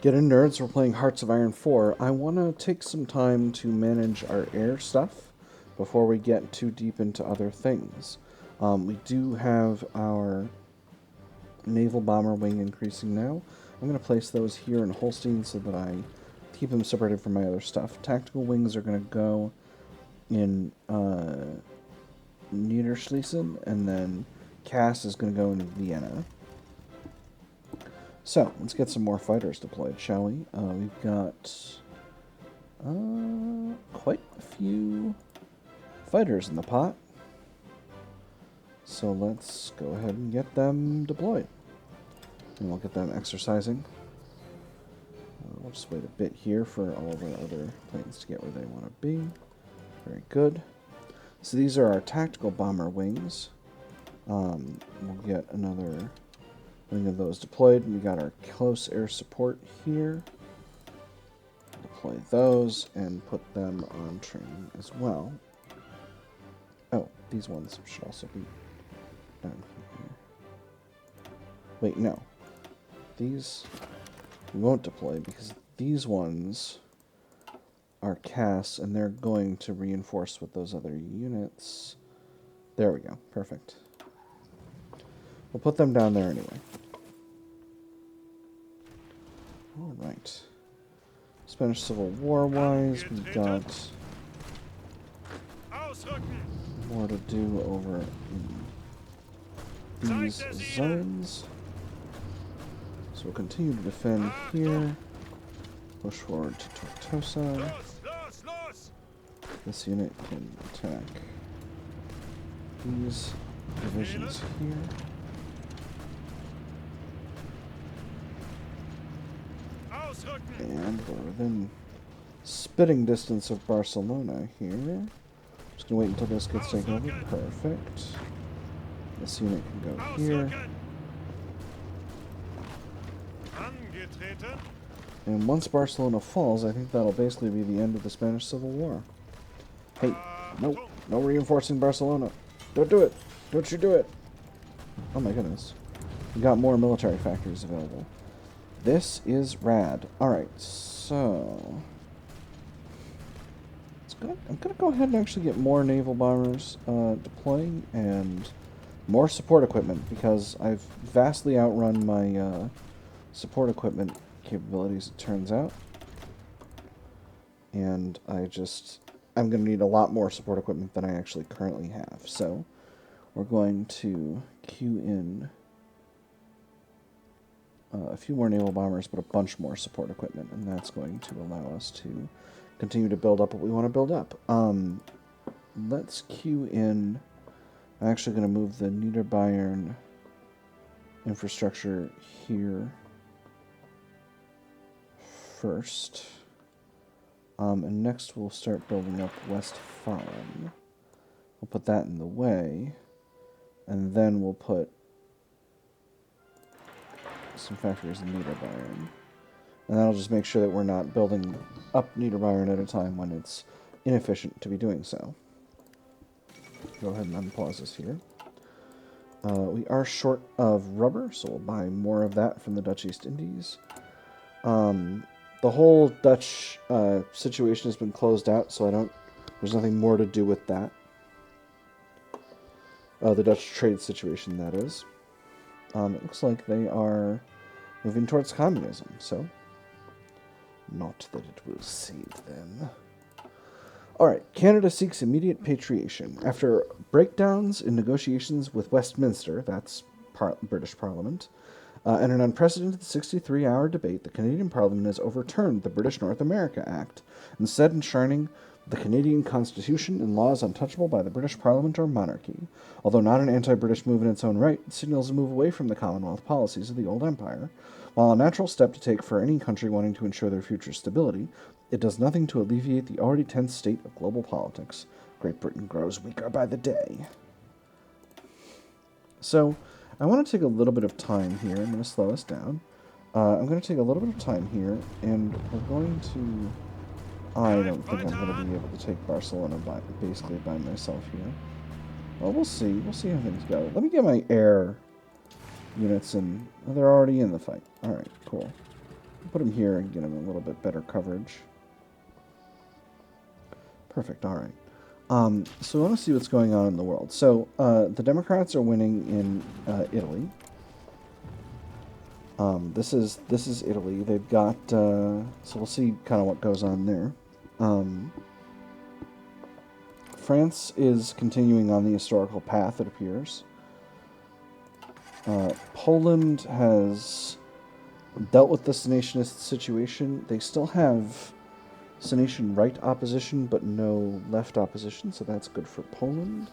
Get in, nerds. We're playing Hearts of Iron 4. I want to take some time to manage our air stuff before we get too deep into other things. We do have our naval bomber wing increasing now. I'm going to place those here in Holstein so that I keep them separated from my other stuff. Tactical wings are going to go in Niederschlesien, and then Cass is going to go in Vienna. So, let's get some more fighters deployed, shall we? We've got quite a few fighters in the pot. So let's go ahead and get them deployed. And we'll get them exercising. We'll just wait a bit here for all of our other planes to get where they want to be. Very good. So these are our tactical bomber wings. We'll get another wing of those deployed. We got our close air support here. Deploy those and put them on training as well. Oh, these ones should also be down here. Wait, no. These we won't deploy because these ones are CAS and they're going to reinforce with those other units. There we go. Perfect. We'll put them down there anyway. Alright. Spanish Civil War wise, we've got more to do over in these zones. So we'll continue to defend here. Push forward to Tortosa. This unit can attack these divisions here. And we're within spitting distance of Barcelona here. Just gonna wait until this gets taken over. Perfect. This unit can go here. And once Barcelona falls, I think that'll basically be the end of the Spanish Civil War. Hey, no reinforcing Barcelona. Don't do it. Don't you do it. Oh my goodness. We got more military factories available. This is rad. Alright, so I'm gonna go ahead and actually get more naval bombers deploying and more support equipment because I've vastly outrun my support equipment capabilities, it turns out. And I'm gonna need a lot more support equipment than I actually currently have. So we're going to queue in a few more naval bombers, but a bunch more support equipment, and that's going to allow us to continue to build up what we want to build up. Let's queue in. I'm actually going to move the Niederbayern infrastructure here first. And next we'll start building up Westfalen. We'll put that in the way, and then we'll put some factories in Niederbayern. And that'll just make sure that we're not building up Niederbayern at a time when it's inefficient to be doing so. Go ahead and unpause this here. We are short of rubber, so we'll buy more of that from the Dutch East Indies. The whole Dutch situation has been closed out, so there's nothing more to do with that. The Dutch trade situation, that is. It looks like they are moving towards communism, so not that it will save them. Alright, Canada seeks immediate patriation. After breakdowns in negotiations with Westminster, that's British Parliament, and an unprecedented 63-hour debate, the Canadian Parliament has overturned the British North America Act, instead enshrining the Canadian Constitution and laws untouchable by the British Parliament or monarchy. Although not an anti-British move in its own right, it signals a move away from the Commonwealth policies of the old empire. While a natural step to take for any country wanting to ensure their future stability, it does nothing to alleviate the already tense state of global politics. Great Britain grows weaker by the day. So, I want to take a little bit of time here. I'm going to slow us down. I'm going to take a little bit of time here, and we're going to... I don't think I'm going to be able to take Barcelona basically by myself here. Well, we'll see. We'll see how things go. Let me get my air units in. Oh, they're already in the fight. Alright, cool. Put him here and get him a little bit better coverage. Perfect, all right. So I want to see what's going on in the world. So the Democrats are winning in Italy. This is Italy. They've got so we'll see kind of what goes on there. France is continuing on the historical path, it appears. Poland has dealt with the Sanationist situation. They still have Sanation right opposition, but no left opposition, so that's good for Poland.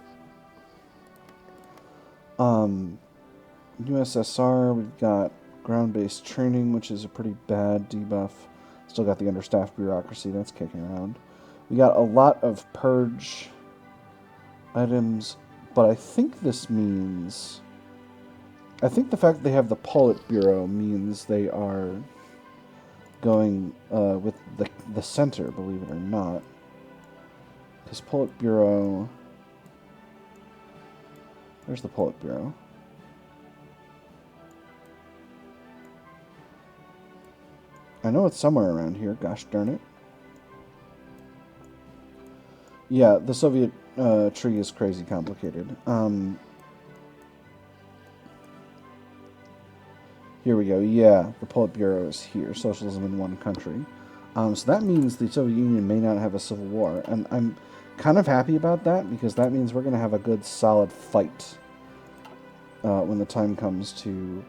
USSR, we've got ground-based training, which is a pretty bad debuff. Still got the understaffed bureaucracy, that's kicking around. We got a lot of purge items, but I think this means... I think the fact that they have the Politburo means they are going with the center, believe it or not. Because Politburo... Where's the Politburo? I know it's somewhere around here, gosh darn it. Yeah, the Soviet tree is crazy complicated. Here we go. Yeah, the Politburo is here. Socialism in one country. So that means the Soviet Union may not have a civil war. And I'm kind of happy about that, because that means we're going to have a good, solid fight when the time comes to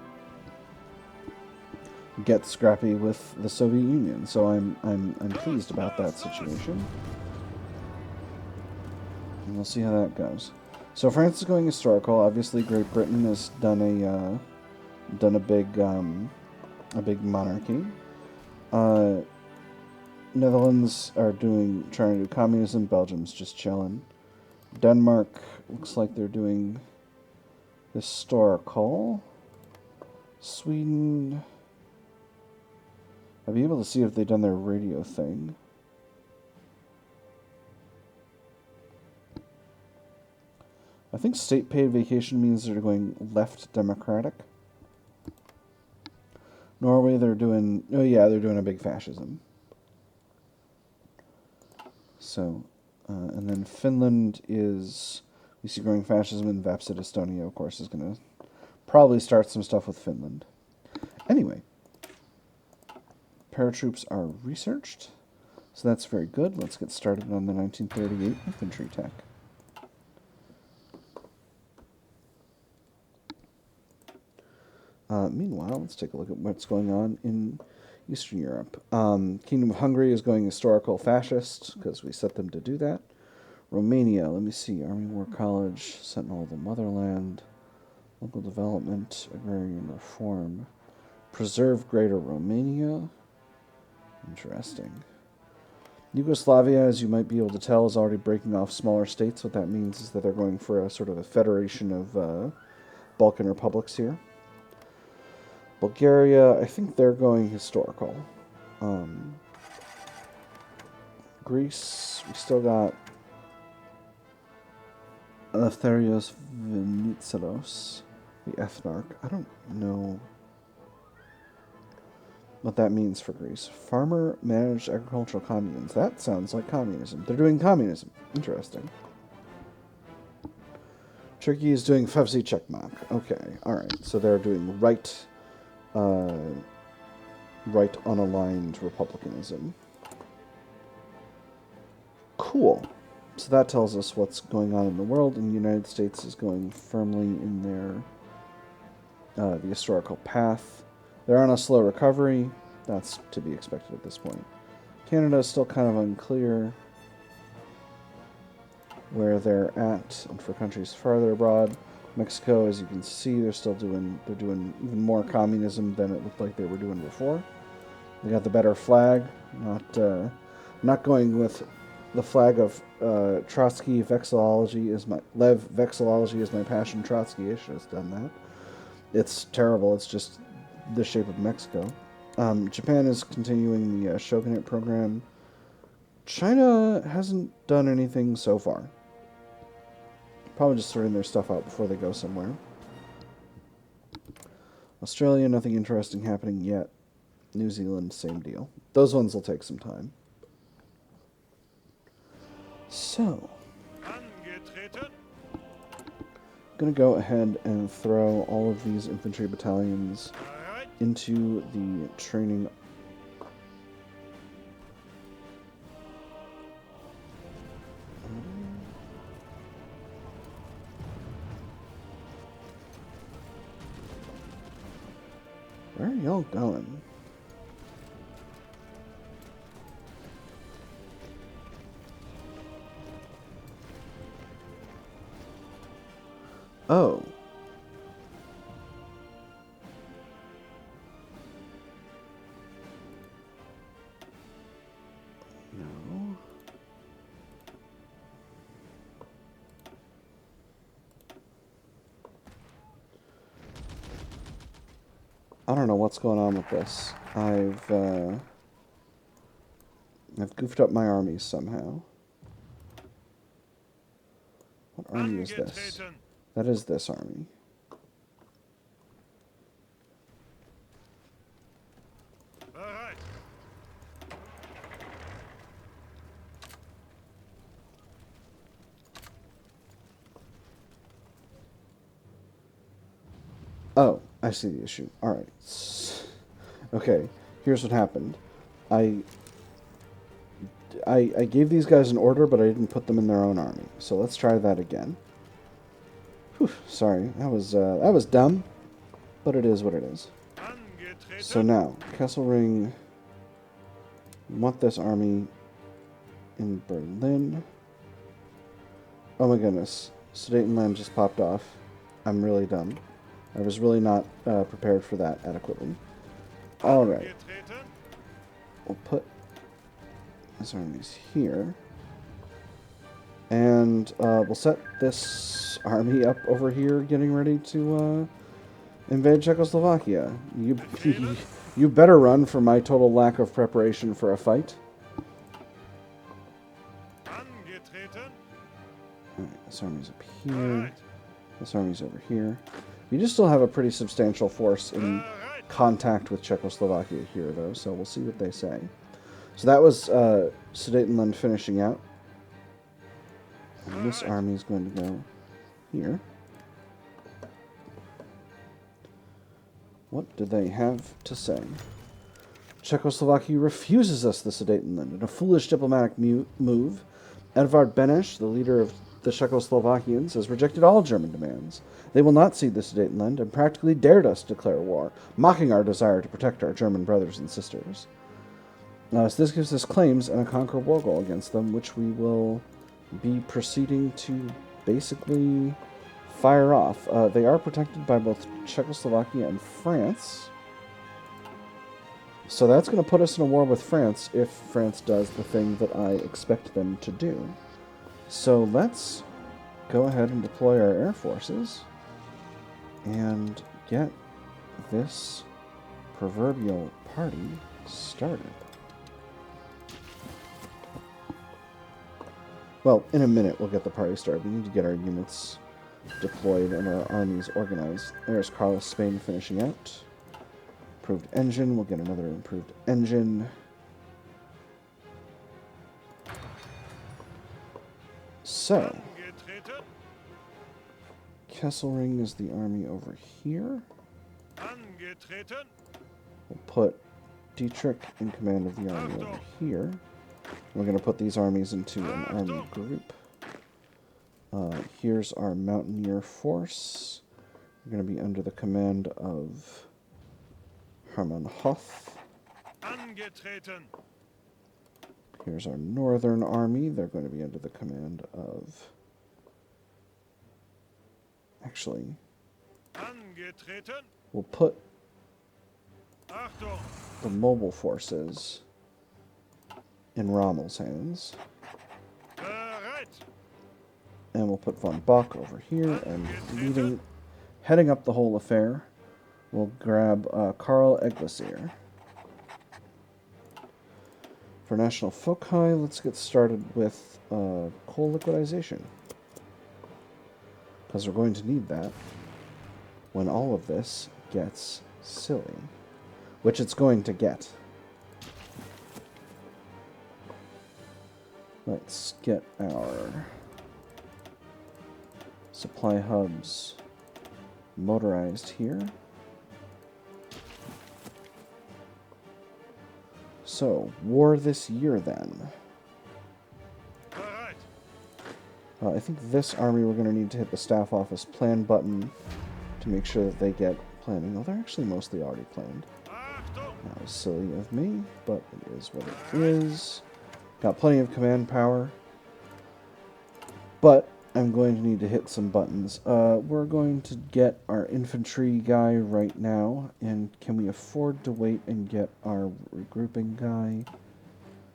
get scrappy with the Soviet Union. So I'm pleased about that situation. And we'll see how that goes. So France is going historical. Obviously, Great Britain has done a big monarchy. Netherlands are trying to do communism. Belgium's just chilling. Denmark looks like they're doing historical. Sweden, I'll be able to see if they've done their radio thing. I think state paid vacation means they're going left democratic. Norway, they're doing... Oh, yeah, they're doing a big fascism. So, and then Finland is... We see growing fascism, and Vapsid Estonia, of course, is going to probably start some stuff with Finland. Anyway, paratroops are researched, so that's very good. Let's get started on the 1938 infantry tech. Meanwhile, let's take a look at what's going on in Eastern Europe. Kingdom of Hungary is going historical fascist, because we set them to do that. Romania, let me see, Army War College, Sentinel of the Motherland, Local Development, Agrarian Reform, Preserve Greater Romania. Interesting. Yugoslavia, as you might be able to tell, is already breaking off smaller states. What that means is that they're going for a sort of a federation of Balkan republics here. Bulgaria, I think they're going historical. Greece, we still got Eleftherios Venizelos, the ethnarch. I don't know what that means for Greece. Farmer-managed agricultural communes. That sounds like communism. They're doing communism. Interesting. Turkey is doing Fevzi Çekmak. Okay, alright. So they're doing right unaligned republicanism. Cool. So that tells us what's going on in the world, and the United States is going firmly in their the historical path. They're on a slow recovery. That's to be expected at this point. Canada is still kind of unclear where they're at, and for countries farther abroad. Mexico, as you can see, they're doing even more communism than it looked like they were doing before. They got the better flag, not going with the flag of Trotsky. Vexillology is my passion. Trotsky, I should have done that. It's terrible. It's just the shape of Mexico. Japan is continuing the shogunate program. China hasn't done anything so far. Probably just sorting their stuff out before they go somewhere. Australia, nothing interesting happening yet. New Zealand, same deal. Those ones will take some time. So, Angetreten. I'm going to go ahead and throw all of these infantry battalions Bereit. into the training. Where are y'all going? Oh. No. I don't know what's going on with this. I've goofed up my armies somehow. What army is this? Angetreten. That is this army. Bereit. Oh, I see the issue. Alright. Okay, here's what happened. I gave these guys an order, but I didn't put them in their own army. So let's try that again. Whew, sorry, that was dumb, but it is what it is. Angetreten. So now, Kesselring, want this army in Berlin. Oh my goodness, Sudetenland just popped off. I'm really dumb. I was really not prepared for that adequately. Alright, Angetreten. we'll put these armies here. And we'll set this army up over here, getting ready to invade Czechoslovakia. You better run for my total lack of preparation for a fight. Angetreten. Alright, this army's up here. Bereit. This army's over here. You do still have a pretty substantial force in Bereit. contact with Czechoslovakia here, though, so we'll see what they say. So that was Sudetenland finishing out. And this army is going to go here. What do they have to say? Czechoslovakia refuses us the Sudetenland in a foolish diplomatic move. Edvard Beneš, the leader of the Czechoslovakians, has rejected all German demands. They will not cede the Sudetenland and practically dared us to declare war, mocking our desire to protect our German brothers and sisters. So this gives us claims and a conquer war goal against them, which we will be proceeding to basically fire off. They are protected by both Czechoslovakia and France. So that's going to put us in a war with France if France does the thing that I expect them to do. So let's go ahead and deploy our air forces and get this proverbial party started. Well, in a minute we'll get the party started. We need to get our units deployed and our armies organized. There's Carlos Spain finishing out. Improved engine. We'll get another improved engine. So, Angetreten. Kesselring is the army over here. Angetreten. We'll put Dietrich in command of the army over here. We're going to put these armies into an army group. Here's our mountaineer force. We're going to be under the command of Hermann Hoth. Angetreten. Here's our northern army. They're going to be under the command of... Actually, Angetreten. we'll put Achtung. the mobile forces in Rommel's hands. Bereit. And we'll put von Bock over here, and heading up the whole affair, we'll grab Karl Eglasier. For National Foci, let's get started with coal liquidization. Because we're going to need that when all of this gets silly. which it's going to get. Let's get our supply hubs motorized here. So, war this year then. Bereit. I think this army we're going to need to hit the staff office plan button to make sure that they get planning. Oh, they're actually mostly already planned. Achtung. That was silly of me, but it is what it is. Got plenty of command power. But I'm going to need to hit some buttons. We're going to get our infantry guy right now. And can we afford to wait and get our regrouping guy?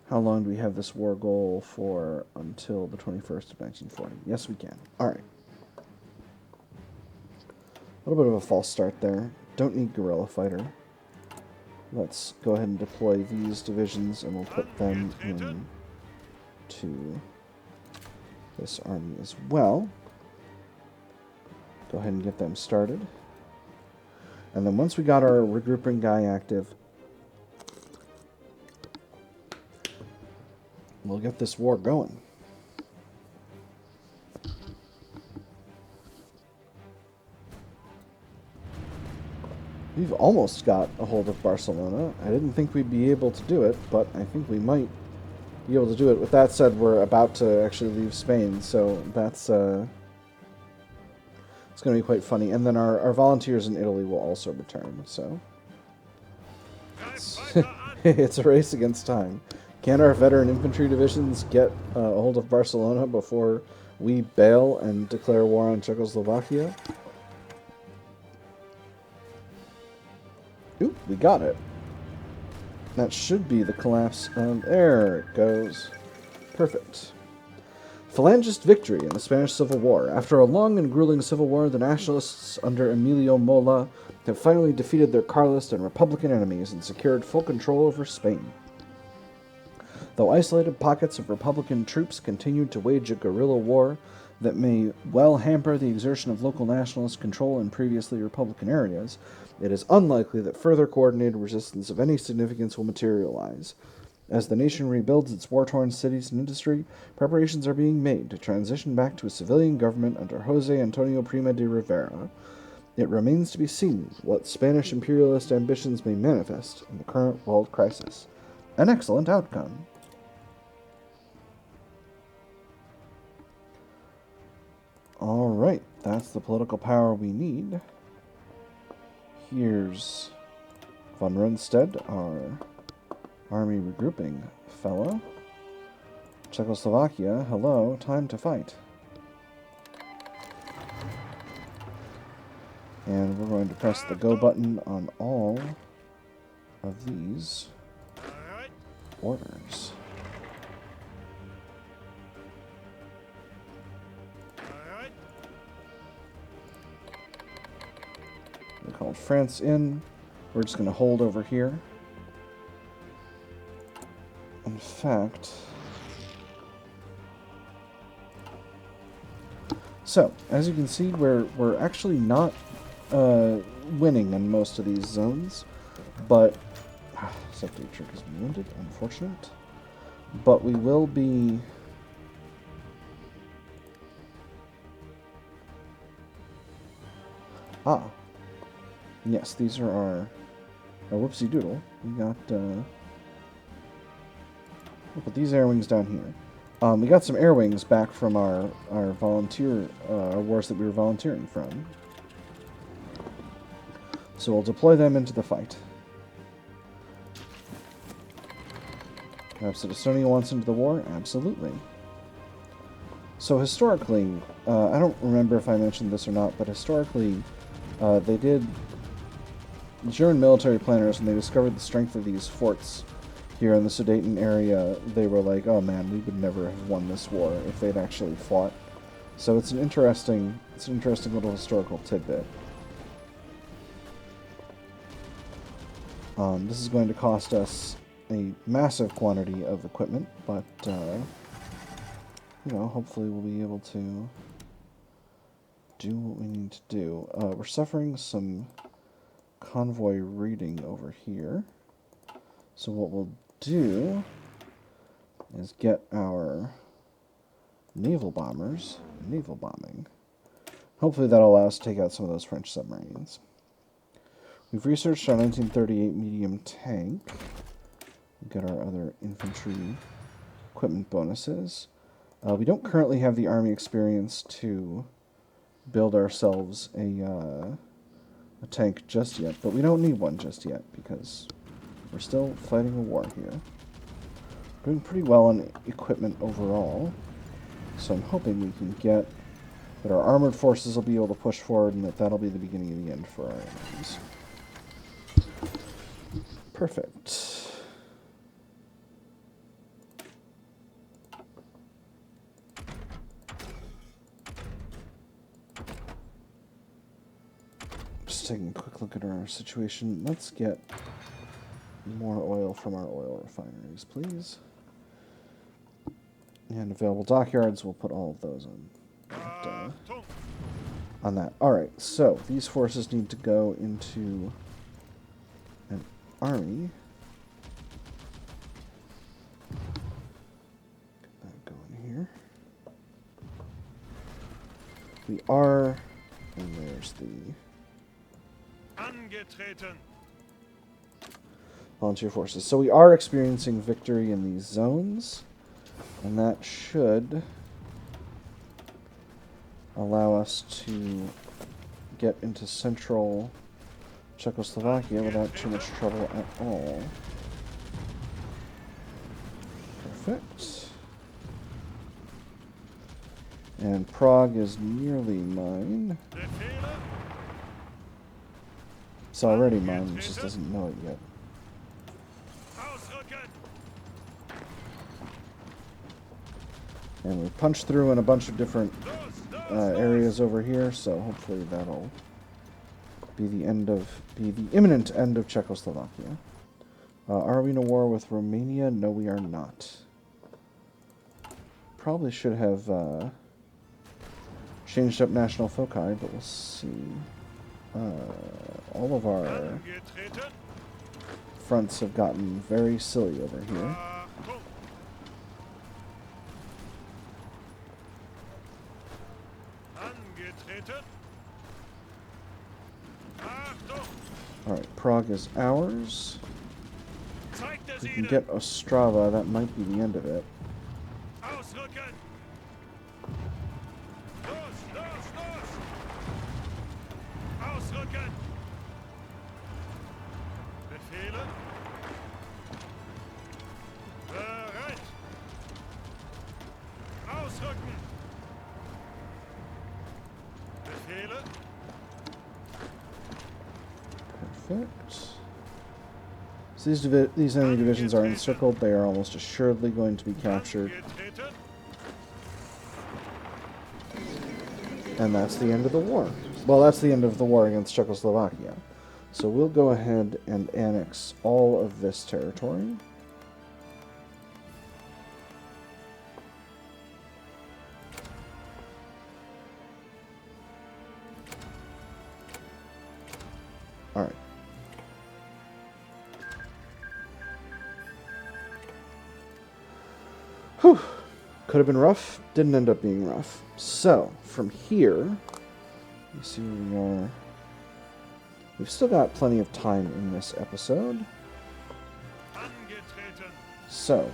How long do we have this war goal for until the 21st of 1940? Yes, we can. Alright. A little bit of a false start there. Don't need guerrilla fighter. Let's go ahead and deploy these divisions, and we'll put them in to this army as well. Go ahead and get them started. And then once we got our regrouping guy active, we'll get this war going. We've almost got a hold of Barcelona. I didn't think we'd be able to do it, but I think we might be able to do it. With that said, we're about to actually leave Spain, so that's it's going to be quite funny. And then our volunteers in Italy will also return, so it's a race against time. Can our veteran infantry divisions get a hold of Barcelona before we bail and declare war on Czechoslovakia? Oop, we got it. That should be the collapse. There it goes. Perfect. Phalangist victory in the Spanish Civil War. After a long and grueling civil war, the nationalists under Emilio Mola have finally defeated their Carlist and Republican enemies and secured full control over Spain. Though isolated pockets of Republican troops continued to wage a guerrilla war that may well hamper the exertion of local nationalist control in previously Republican areas, it is unlikely that further coordinated resistance of any significance will materialize. As the nation rebuilds its war-torn cities and industry, preparations are being made to transition back to a civilian government under José Antonio Prima de Rivera. It remains to be seen what Spanish imperialist ambitions may manifest in the current world crisis. An excellent outcome. Alright, that's the political power we need. Here's von Rundstedt, our army regrouping fellow. Czechoslovakia, hello, time to fight. And we're going to press the go button on all of these orders. We called France in. We're just going to hold over here. In fact, so as you can see, we're actually not winning in most of these zones, but Secretary Trick is wounded, unfortunate. But we will be. Yes, these are our whoopsie doodle. We got we'll put these air wings down here. We got some air wings back from our volunteer wars that we were volunteering from. So we'll deploy them into the fight. Perhaps Estonia wants into the war? Absolutely. So historically, I don't remember if I mentioned this or not, but historically, the German military planners, when they discovered the strength of these forts here in the Sudeten area, they were like, oh man, we would never have won this war if they'd actually fought. So it's an interesting little historical tidbit. This is going to cost us a massive quantity of equipment, but you know, hopefully we'll be able to do what we need to do. We're suffering some convoy reading over here. So what we'll do is get our naval bombers naval bombing. Hopefully that'll allow us to take out some of those French submarines. We've researched our 1938 medium tank. We'll get our other infantry equipment bonuses. We don't currently have the army experience to build ourselves a tank just yet, but we don't need one just yet because we're still fighting a war here. Doing pretty well on equipment overall, so I'm hoping we can get that our armored forces will be able to push forward and that that'll be the beginning of the end for our enemies. Perfect. Just taking a quick look at our situation. Let's get more oil from our oil refineries, please. And available dockyards, we'll put all of those on that. Alright, so these forces need to go into an army. Get that going here. We are, and there's the Angetreten. volunteer forces. So we are experiencing victory in these zones, and that should allow us to get into central Czechoslovakia without too much trouble at all. Perfect. And Prague is nearly mine. It's already mine, it just doesn't know it yet. And we punched through in a bunch of different areas over here, so hopefully that'll be the imminent end of Czechoslovakia. Are we in a war with Romania? No, we are not. Probably should have changed up national foci, but we'll see. All of our fronts have gotten very silly over here. Alright, Prague is ours. If we can get Ostrava, that might be the end of it. Perfect. So these enemy divisions are encircled. They are almost assuredly going to be captured. And that's the end of the war. Well, that's the end of the war against Czechoslovakia. So we'll go ahead and annex all of this territory. Alright. Whew. Could have been rough. Didn't end up being rough. So, from here, you see where we are. We've still got plenty of time in this episode. So,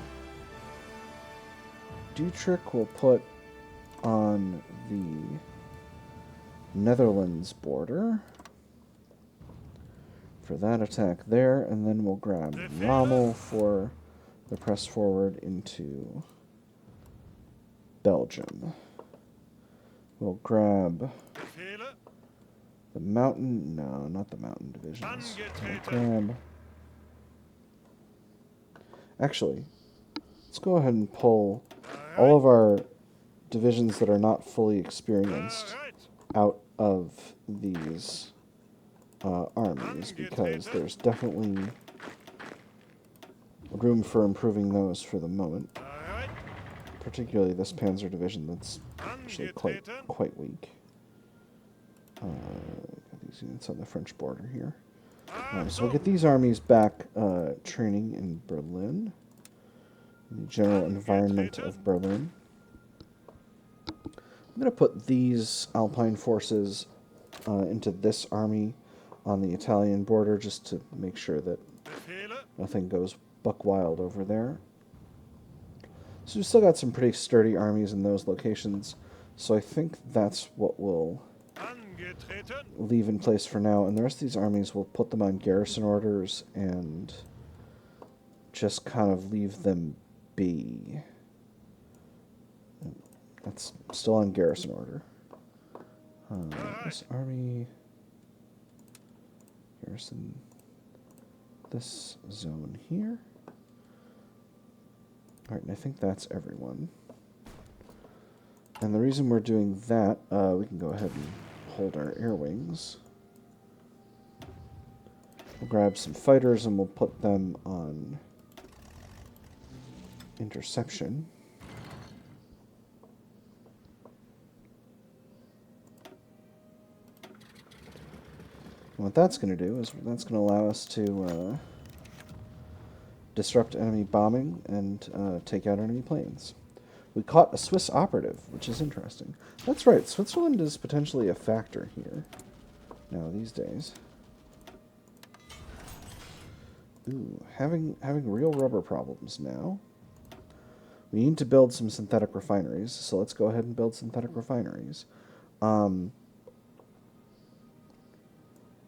Dietrich will put on the Netherlands border for that attack there, and then we'll grab Rommel for the press forward into Belgium. We'll grab the mountain... No, not the mountain divisions. We'll grab... Actually, let's go ahead and pull all of our divisions that are not fully experienced out of these armies, because there's definitely room for improving those for the moment. Particularly this Panzer division that's actually quite weak. Got these units on the French border here. So we'll get these armies back training in Berlin, in the general environment of Berlin. I'm going to put these Alpine forces into this army on the Italian border just to make sure that nothing goes buck wild over there. So we've still got some pretty sturdy armies in those locations, so I think that's what we'll leave in place for now. And the rest of these armies, we'll put them on garrison orders and just kind of leave them be. That's still on garrison order. This army, garrison this zone here. Alright, and I think that's everyone. And the reason we're doing that, we can go ahead and hold our air wings. We'll grab some fighters and we'll put them on interception. And what that's going to do is that's going to allow us to disrupt enemy bombing and take out enemy planes. We caught a Swiss operative, which is interesting. That's right, Switzerland is potentially a factor here now these days. Ooh, having real rubber problems now. We need to build some synthetic refineries, so let's go ahead and build synthetic refineries. I'm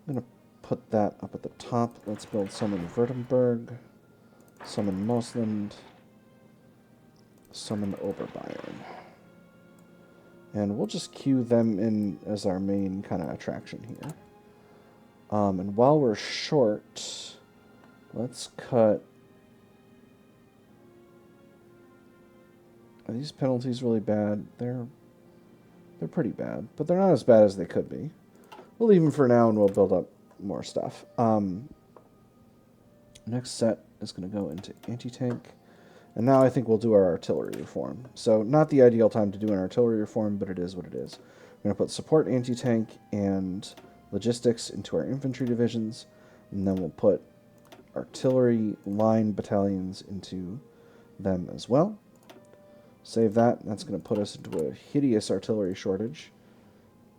going to put that up at the top. Let's build some in Württemberg, some in Mosland, some in Oberbayern. And we'll just queue them in as our main kind of attraction here. And while we're short, let's cut... Are these penalties really bad? They're pretty bad, but they're not as bad as they could be. We'll leave them for now and we'll build up more stuff. Next set is going to go into anti-tank. And now I think we'll do our artillery reform. So not the ideal time to do an artillery reform, but it is what it is. We're going to put support anti-tank and logistics into our infantry divisions. And then we'll put artillery line battalions into them as well. Save that. That's going to put us into a hideous artillery shortage.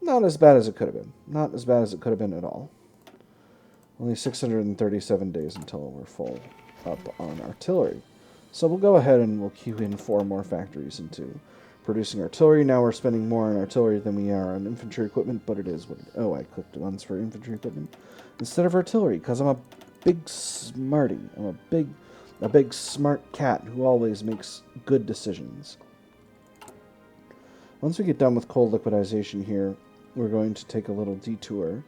Not as bad as it could have been. Not as bad as it could have been at all. Only 637 days until we're full up on artillery. So we'll go ahead and we'll queue in 4 more factories into producing artillery. Now we're spending more on artillery than we are on infantry equipment, but it is what it is. Oh, I clicked once for infantry equipment instead of artillery, because I'm a big smarty. I'm a big smart cat who always makes good decisions. Once we get done with coal liquidization here, we're going to take a little detour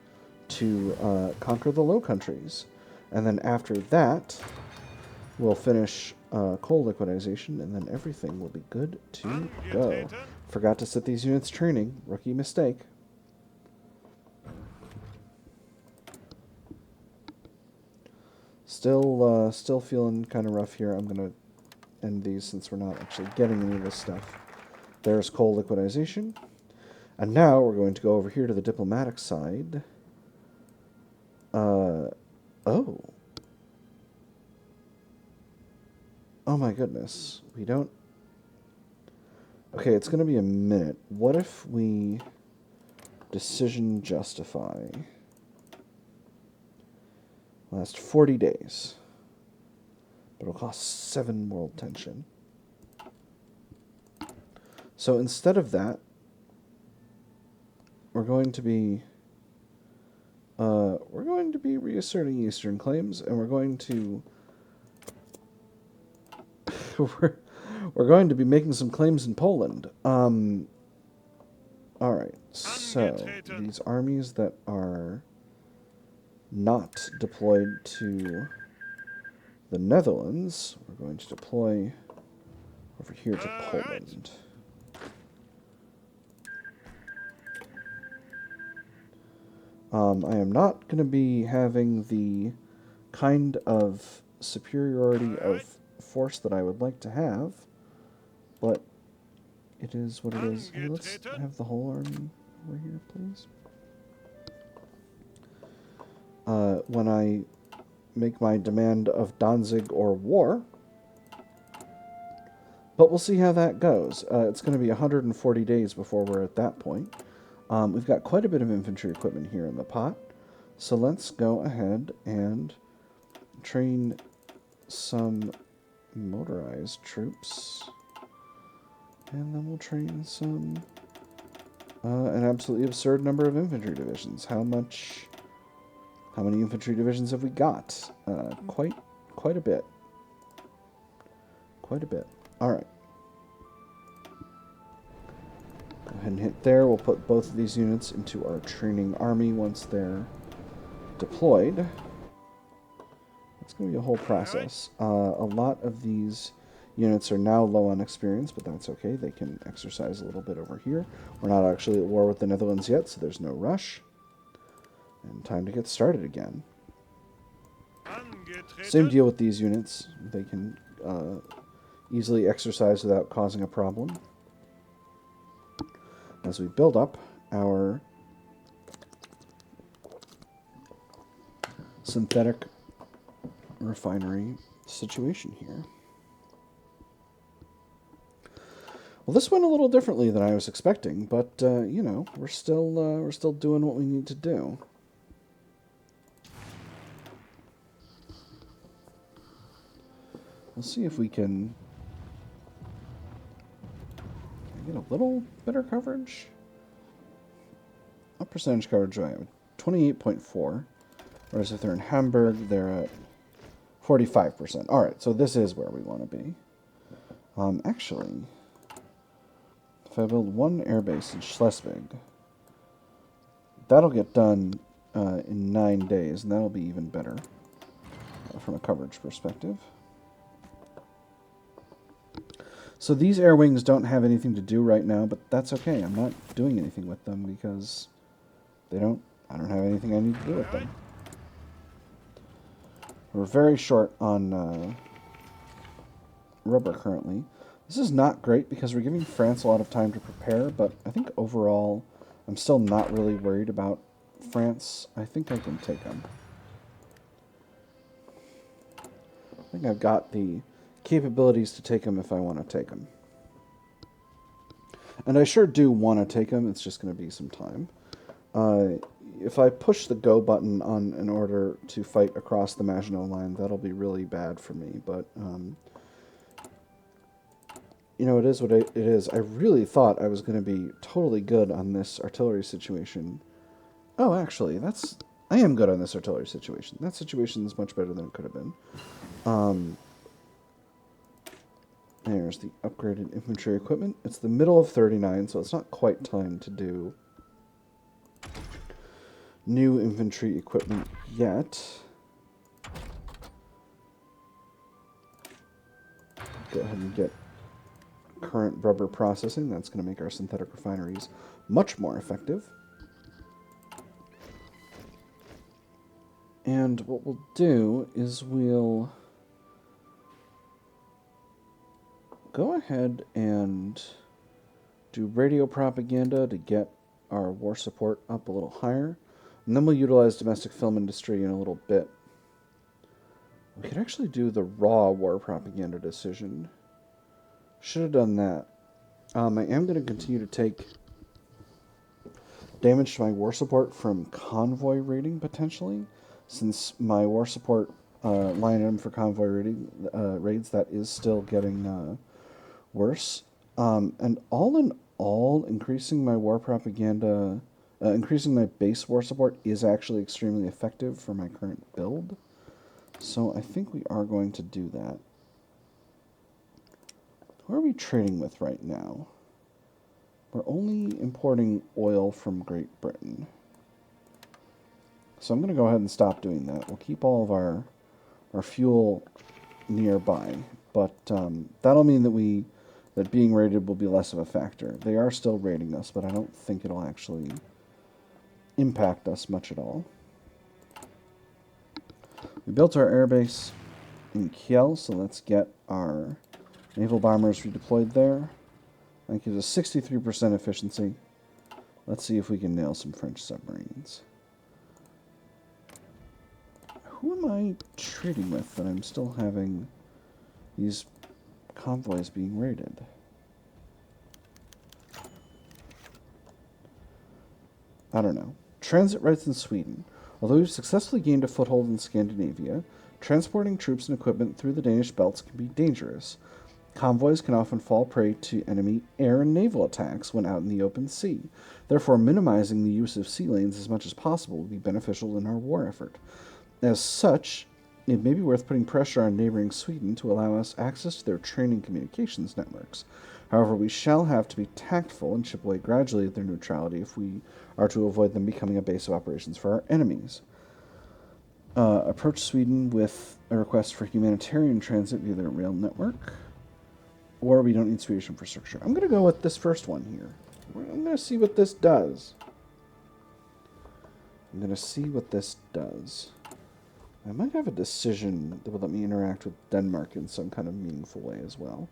to conquer the Low Countries. And then after that, we'll finish coal liquidization, and then everything will be good to go. Forgot to set these units training. Rookie mistake. Still feeling kind of rough here. I'm going to end these since we're not actually getting any of this stuff. There's coal liquidization. And now we're going to go over here to the diplomatic side. Oh my goodness. We don't... Okay, it's going to be a minute. What if we decision justify? Last 40 days. But it'll cost 7 world tension. So instead of that, we're going to be reasserting Eastern claims, and we're going to we're going to be making some claims in Poland. All right. So these armies that are not deployed to the Netherlands, we're going to deploy over here to Poland. I am not going to be having the kind of superiority of force that I would like to have, but it is what it is. Hey, let's have the whole army over here, please. when I make my demand of Danzig or war. But we'll see how that goes. It's going to be 140 days before we're at that point. We've got quite a bit of infantry equipment here in the pot. So let's go ahead and train some motorized troops. And then we'll train some... an absolutely absurd number of infantry divisions. How many infantry divisions have we got? Quite a bit. Quite a bit. Alright. Go ahead and hit there. We'll put both of these units into our training army once they're deployed. It's going to be a whole process. A lot of these units are now low on experience, but that's okay. They can exercise a little bit over here. We're not actually at war with the Netherlands yet, so there's no rush. And time to get started again. Same deal with these units. They can easily exercise without causing a problem. As we build up our synthetic refinery situation here. Well, this went a little differently than I was expecting, but you know, we're still doing what we need to do. We'll see if we can get a little better coverage. What percentage coverage do I have? 28.4. Whereas if they're in Hamburg, they're at 45%. All right, so this is where we want to be. Actually, if I build one airbase in Schleswig, that'll get done in 9 days, and that'll be even better from a coverage perspective. So these air wings don't have anything to do right now, but that's okay. I'm not doing anything with them because I don't have anything I need to do with them. We're very short on rubber currently. This is not great because we're giving France a lot of time to prepare, but I think overall I'm still not really worried about France. I think I can take them. I think I've got the capabilities to take them if I want to take them. And I sure do want to take them, it's just going to be some time. If I push the go button on in order to fight across the Maginot line, that'll be really bad for me, but you know, it is what it is. I really thought I was going to be totally good on this artillery situation. Oh, actually, I am good on this artillery situation. That situation is much better than it could have been. There's the upgraded infantry equipment. It's the middle of 39, so it's not quite time to do new infantry equipment yet. Go ahead and get current rubber processing. That's going to make our synthetic refineries much more effective. And what we'll do is we'll go ahead and do radio propaganda to get our war support up a little higher. And then we'll utilize domestic film industry in a little bit. We could actually do the raw war propaganda decision. Should have done that. I am going to continue to take damage to my war support from convoy raiding, potentially. Since my war support line item for convoy raids, that is still getting worse. And all in all, increasing my war propaganda, increasing my base war support is actually extremely effective for my current build. So I think we are going to do that. Who are we trading with right now? We're only importing oil from Great Britain. So I'm going to go ahead and stop doing that. We'll keep all of our fuel nearby, but that'll mean that being raided will be less of a factor. They are still raiding us, but I don't think it'll actually impact us much at all. We built our airbase in Kiel, so let's get our naval bombers redeployed there. That gives us 63% efficiency. Let's see if we can nail some French submarines. who am I trading with that I'm still having these convoys being raided? I don't know. Transit rights in Sweden. Although we've successfully gained a foothold in Scandinavia, transporting troops and equipment through the Danish belts can be dangerous. Convoys can often fall prey to enemy air and naval attacks when out in the open sea. Therefore, minimizing the use of sea lanes as much as possible would be beneficial in our war effort. As such, it may be worth putting pressure on neighboring Sweden to allow us access to their training communications networks. However, we shall have to be tactful and chip away gradually at their neutrality if we are to avoid them becoming a base of operations for our enemies. Approach Sweden with a request for humanitarian transit via their rail network. Or we don't need Swedish infrastructure. I'm going to go with this first one here. I'm going to see what this does. I might have a decision that would let me interact with Denmark in some kind of meaningful way as well.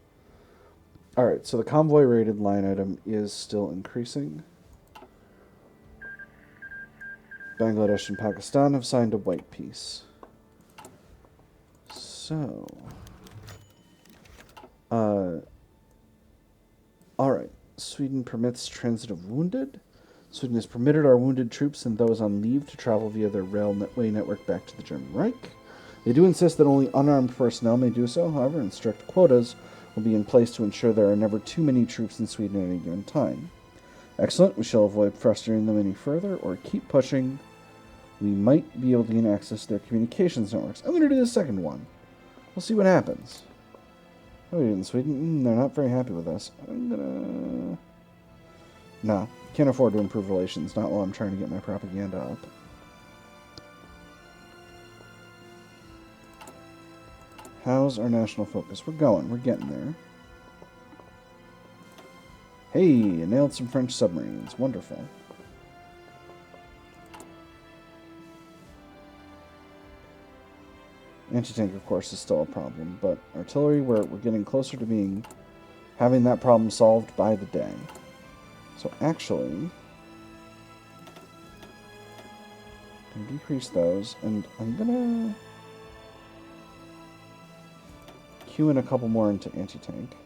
Alright, so the convoy rated line item is still increasing. Bangladesh and Pakistan have signed a white peace. So... Alright. Sweden permits transit of wounded. Sweden has permitted our wounded troops and those on leave to travel via their railway network back to the German Reich. They do insist that only unarmed personnel may do so, however, and strict quotas will be in place to ensure there are never too many troops in Sweden at any given time. Excellent. We shall avoid frustrating them any further, or keep pushing. We might be able to gain access to their communications networks. I'm going to do the second one. We'll see what happens. How are we in Sweden? They're not very happy with us. I'm gonna... Nah, can't afford to improve relations, not while I'm trying to get my propaganda up. How's our national focus? We're going, we're getting there. Hey, I nailed some French submarines. Wonderful. Anti-tank, of course, is still a problem, but artillery, we're getting closer to having that problem solved by the day. So actually, I'm gonna decrease those, and I'm gonna queue in a couple more into anti-tank.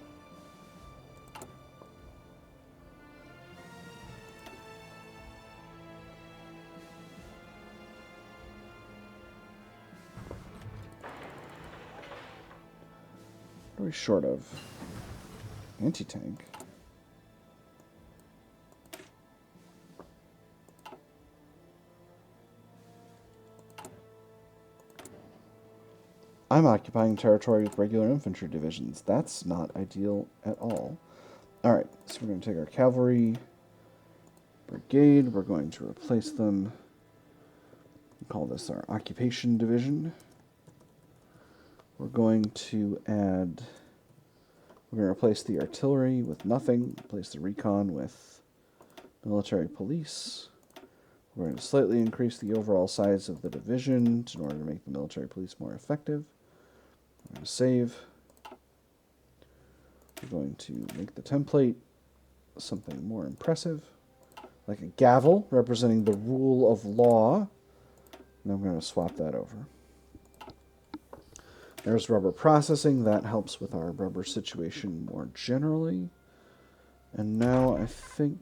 What are we short of? Anti-tank. I'm occupying territory with regular infantry divisions. That's not ideal at all. Alright, so we're going to take our cavalry brigade. We're going to replace them. We'll call this our occupation division. We're going to add... We're going to replace the artillery with nothing. Replace the recon with military police. We're going to slightly increase the overall size of the division in order to make the military police more effective. We're going to save. We're going to make the template something more impressive, like a gavel representing the rule of law. And I'm going to swap that over. There's rubber processing. That helps with our rubber situation more generally. And now I think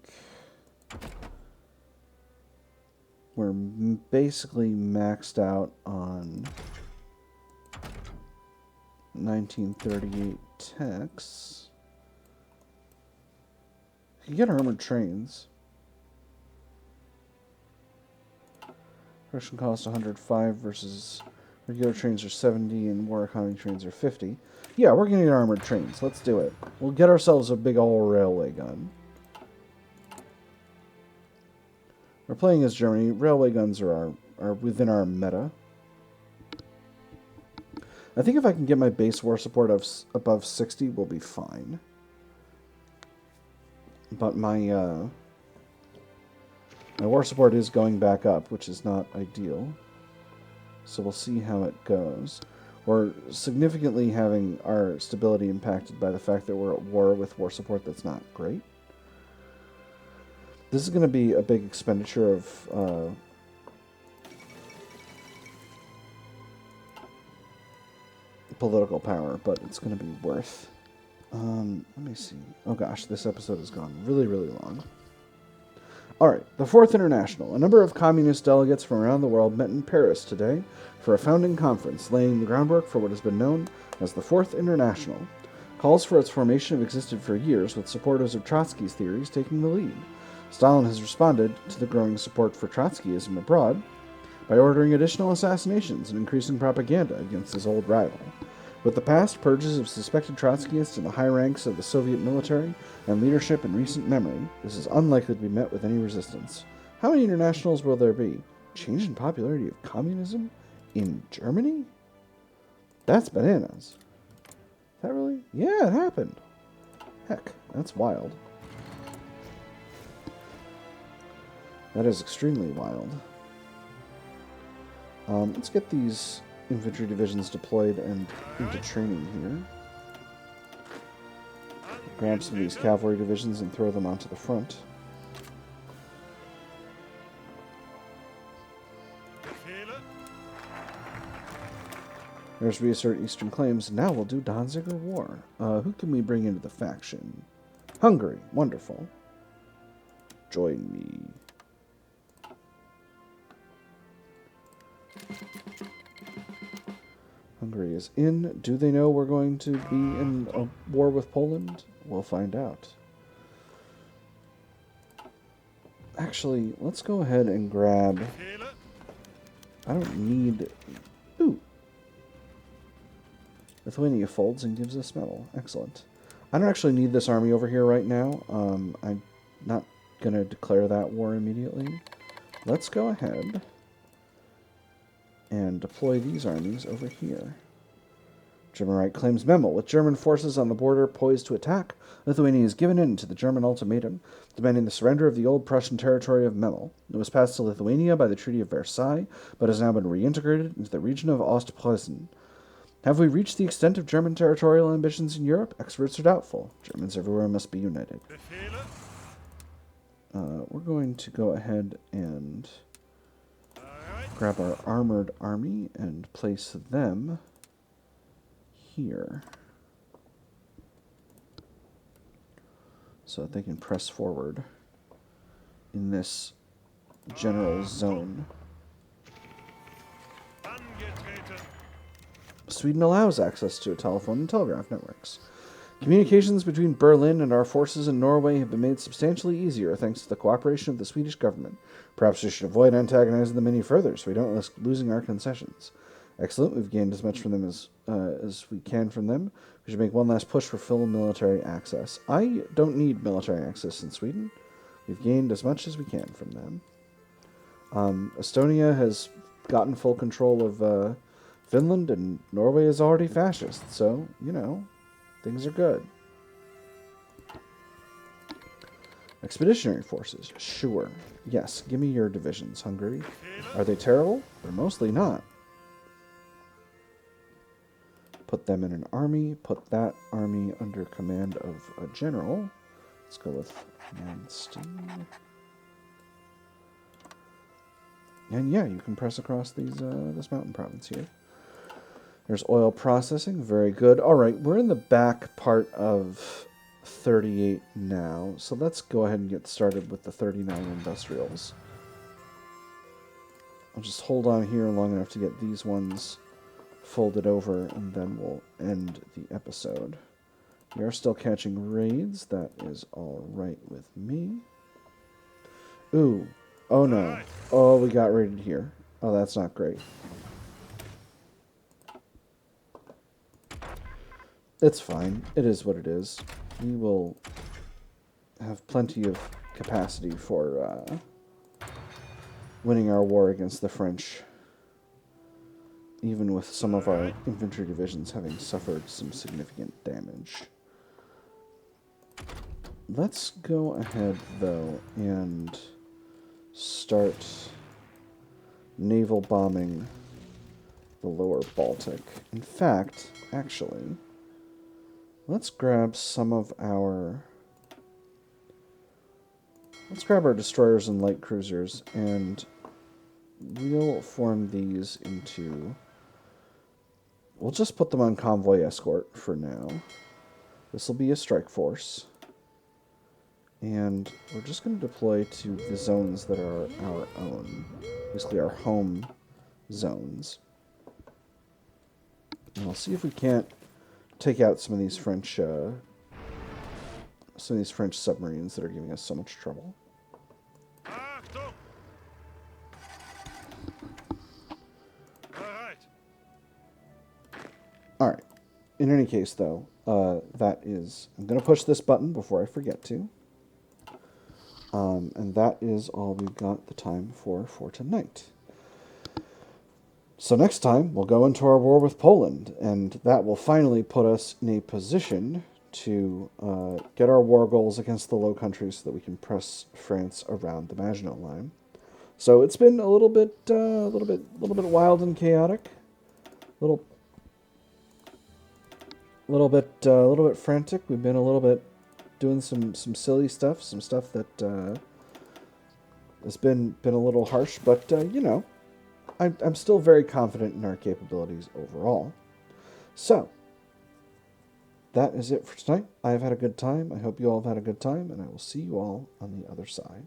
we're basically maxed out on 1938 techs. You can get armored trains. Production cost 105 versus regular trains are 70 and war economy trains are 50. Yeah, we're going to get armored trains. Let's do it. We'll get ourselves a big old railway gun. We're playing as Germany. Railway guns are within our meta. I think if I can get my base war support of above 60, we'll be fine. But my war support is going back up, which is not ideal. So we'll see how it goes. We're significantly having our stability impacted by the fact that we're at war with war support that's not great. This is going to be a big expenditure of political power, but it's going to be worth. Let me see. Oh gosh, this episode has gone really, really long. Alright, the Fourth International. A number of communist delegates from around the world met in Paris today for a founding conference, laying the groundwork for what has been known as the Fourth International. Calls for its formation have existed for years, with supporters of Trotsky's theories taking the lead. Stalin has responded to the growing support for Trotskyism abroad by ordering additional assassinations and increasing propaganda against his old rival. With the past purges of suspected Trotskyists in the high ranks of the Soviet military and leadership in recent memory, this is unlikely to be met with any resistance. How many internationals will there be? Change in popularity of communism in Germany? That's bananas. Is that really? Yeah, it happened. Heck, that's wild. That is extremely wild. Let's get these infantry divisions deployed and into training here. Grab some of these cavalry divisions and throw them onto the front. There's reassert eastern claims. Now we'll do Danziger War. Who can we bring into the faction? Hungary. Wonderful. Join me. Hungary is in. Do they know we're going to be in a war with Poland? We'll find out. Actually, let's go ahead and grab... I don't need... Ooh. Lithuania folds and gives us metal. Excellent. I don't actually need this army over here right now. I'm not going to declare that war immediately. Let's go ahead and deploy these armies over here. German right claims Memel. With German forces on the border poised to attack, Lithuania has given in to the German ultimatum, demanding the surrender of the old Prussian territory of Memel. It was passed to Lithuania by the Treaty of Versailles, but has now been reintegrated into the region of Ostpreußen. Have we reached the extent of German territorial ambitions in Europe? Experts are doubtful. Germans everywhere must be united. We're going to go ahead and grab our armored army and place them here so that they can press forward in this general zone. Sweden allows access to telephone and telegraph networks. Communications between Berlin and our forces in Norway have been made substantially easier thanks to the cooperation of the Swedish government. Perhaps we should avoid antagonizing them any further so we don't risk losing our concessions. Excellent, we've gained as much from them as we can from them. We should make one last push for full military access. I don't need military access in Sweden. We've gained as much as we can from them. Estonia has gotten full control of Finland, and Norway is already fascist, so, you know, things are good. Expeditionary forces, sure. Yes, give me your divisions, Hungary. Are they terrible? They're mostly not. Put them in an army, put that army under command of a general. Let's go with Manstein. And yeah, you can press across these this mountain province here. There's oil processing, very good. All right, we're in the back part of 38 now, so let's go ahead and get started with the 39 industrials. I'll just hold on here long enough to get these ones folded over, and then we'll end the episode. We are still catching raids. That is all right with me. Ooh. Oh, no. Oh, we got raided here. Oh, that's not great. It's fine. It is what it is. We will have plenty of capacity for winning our war against the French, even with some of our infantry divisions having suffered some significant damage. Let's go ahead, though, and start naval bombing the lower Baltic. In fact, actually, let's grab some of our... Let's grab our destroyers and light cruisers, and we'll form these into we'll just put them on convoy escort for now. This will be a strike force. And we're just going to deploy to the zones that are our own. Basically our home zones. And I'll see if we can't take out some of these French submarines that are giving us so much trouble. Achtung! Bereit. Alright. In any case, though, I'm going to push this button before I forget to. And that is all we've got the time for tonight. So next time, we'll go into our war with Poland, and that will finally put us in a position to get our war goals against the Low Countries so that we can press France around the Maginot Line. So it's been a little bit wild and chaotic, a little bit frantic. We've been a little bit doing some silly stuff, some stuff that has been a little harsh, but you know, I'm still very confident in our capabilities overall. So that is it for tonight. I've had a good time. I hope you all have had a good time, and I will see you all on the other side.